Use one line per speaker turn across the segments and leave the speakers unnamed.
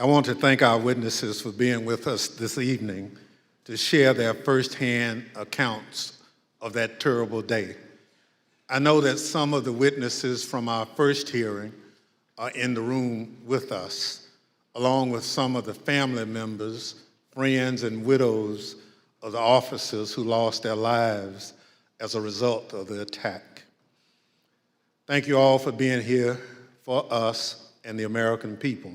I want to thank our witnesses for being with us this evening to share their firsthand accounts of that terrible day. I know that some of the witnesses from our first hearing are in the room with us, along with some of the family members, friends, and widows of the officers who lost their lives as a result of the attack. Thank you all for being here for us and the American people.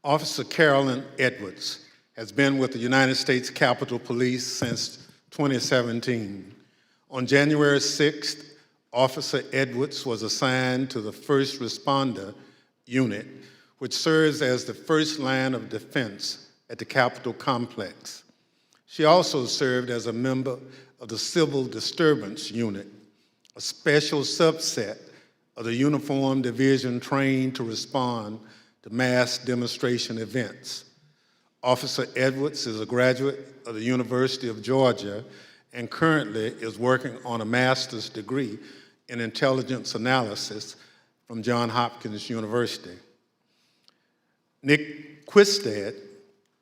Officer Carolyn Edwards has been with the United States Capitol Police since 2017. On January 6th, Officer Edwards was assigned to the First Responder Unit, which serves as the first line of defense at the Capitol complex. She also served as a member of the Civil Disturbance Unit, a special subset of the uniformed division trained to respond to mass demonstration events. Officer Edwards is a graduate of the University of Georgia and currently is working on a master's degree in intelligence analysis from Johns Hopkins University. Nick Quistad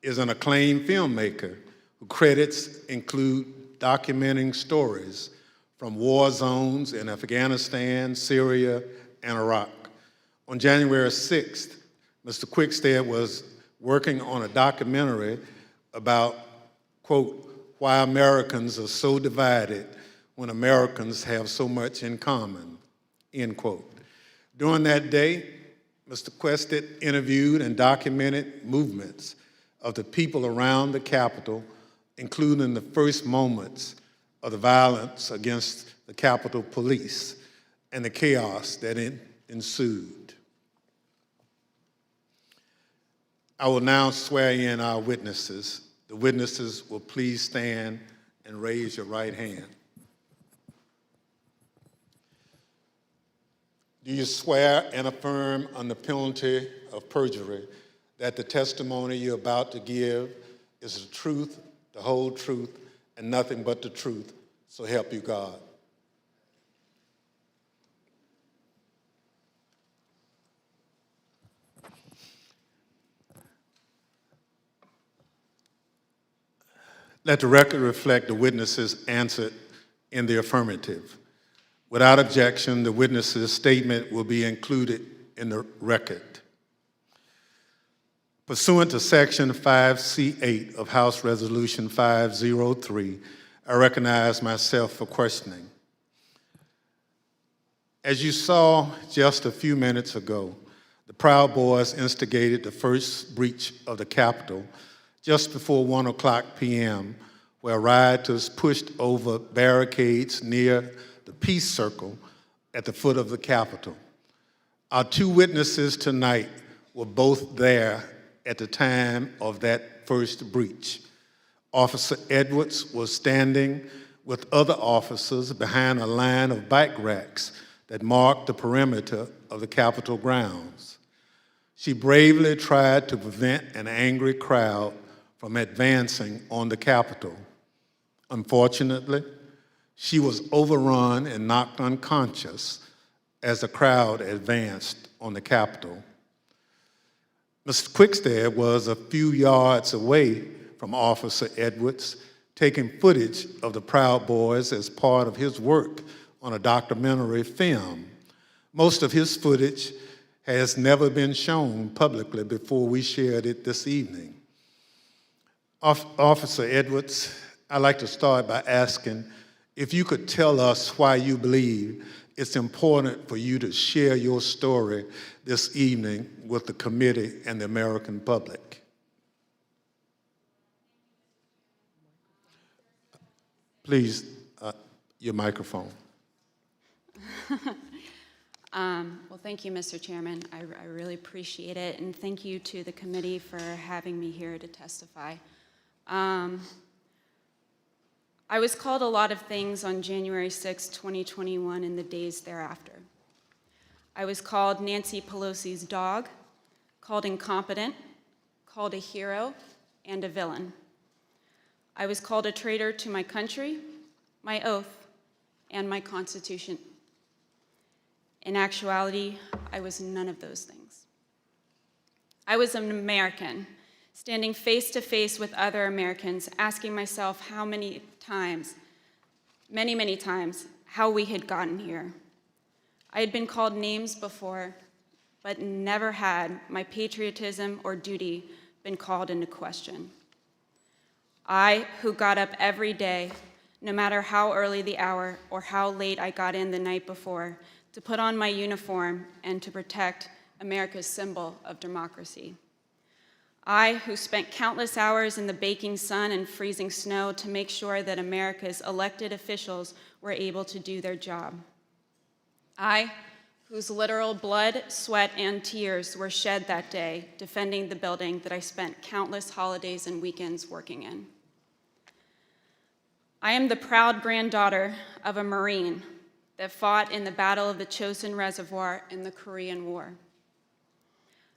is an acclaimed filmmaker whose credits include documenting stories from war zones in Afghanistan, Syria, and Iraq. On January 6th, Mr. Quickstead was working on a documentary about, quote, why Americans are so divided when Americans have so much in common, end quote. During that day, Mr. Quickstead interviewed and documented movements of the people around the Capitol, including the first moments of the violence against the Capitol Police and the chaos that ensued. I will now swear in our witnesses. The witnesses will please stand and raise your right hand. Do you swear and affirm under penalty of perjury that the testimony you're about to give is the truth, the whole truth, and nothing but the truth, so help you God? Let the record reflect the witnesses answered in the affirmative. Without objection, the witness's statement will be included in the record. Pursuant to Section 5C8 of House Resolution 503, I recognize myself for questioning. As you saw just a few minutes ago, the Proud Boys instigated the first breach of the Capitol just before 1:00 p.m., where rioters pushed over barricades near the Peace Circle at the foot of the Capitol. Our two witnesses tonight were both there at the time of that first breach. Officer Edwards was standing with other officers behind a line of bike racks that marked the perimeter of the Capitol grounds. She bravely tried to prevent an angry crowd from advancing on the Capitol. Unfortunately, she was overrun and knocked unconscious as the crowd advanced on the Capitol. Mr. Quickstead was a few yards away from Officer Edwards, taking footage of the Proud Boys as part of his work on a documentary film. Most of his footage has never been shown publicly before we shared it this evening. Officer Edwards, I'd like to start by asking if you could tell us why you believe it's important for you to share your story this evening with the committee and the American public. Please, your microphone.
Well, thank you, Mr. Chairman. I really appreciate it, and thank you to the committee for having me here to testify. I was called a lot of things on January 6, 2021, and the days thereafter. I was called Nancy Pelosi's dog, called incompetent, called a hero, and a villain. I was called a traitor to my country, my oath, and my Constitution. In actuality, I was none of those things. I was an American, standing face to face with other Americans, asking myself how many times, many times, how we had gotten here. I had been called names before, but never had my patriotism or duty been called into question. I, who got up every day, no matter how early the hour or how late I got in the night before, to put on my uniform and to protect America's symbol of democracy. I, who spent countless hours in the baking sun and freezing snow to make sure that America's elected officials were able to do their job. I, whose literal blood, sweat, and tears were shed that day defending the building that I spent countless holidays and weekends working in. I am the proud granddaughter of a Marine that fought in the Battle of the Chosin Reservoir in the Korean War.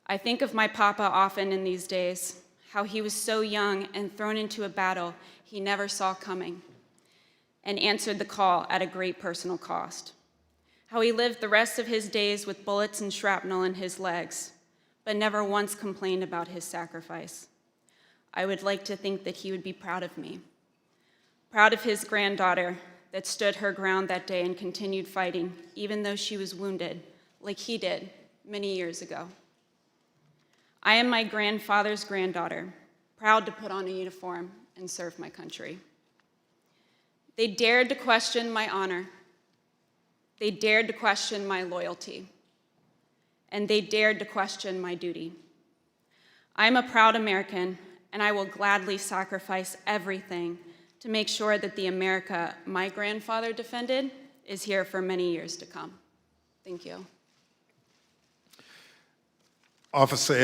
I think of my papa often in these days, how he was so young and thrown into a battle he never saw coming and answered the call at a great personal cost. How he lived the rest of his days with bullets and shrapnel in his legs, but never once complained about his sacrifice. I would like to think that he would be proud of me, proud of his granddaughter that stood her ground that day and continued fighting, even though she was wounded, like he did many years ago. I am my grandfather's granddaughter, proud to put on a uniform and serve my country. They dared to question my honor. They dared to question my loyalty. And they dared to question my duty. I am a proud American, and I will gladly sacrifice everything to make sure that the America my grandfather defended is here for many years to come. Thank you.
Officer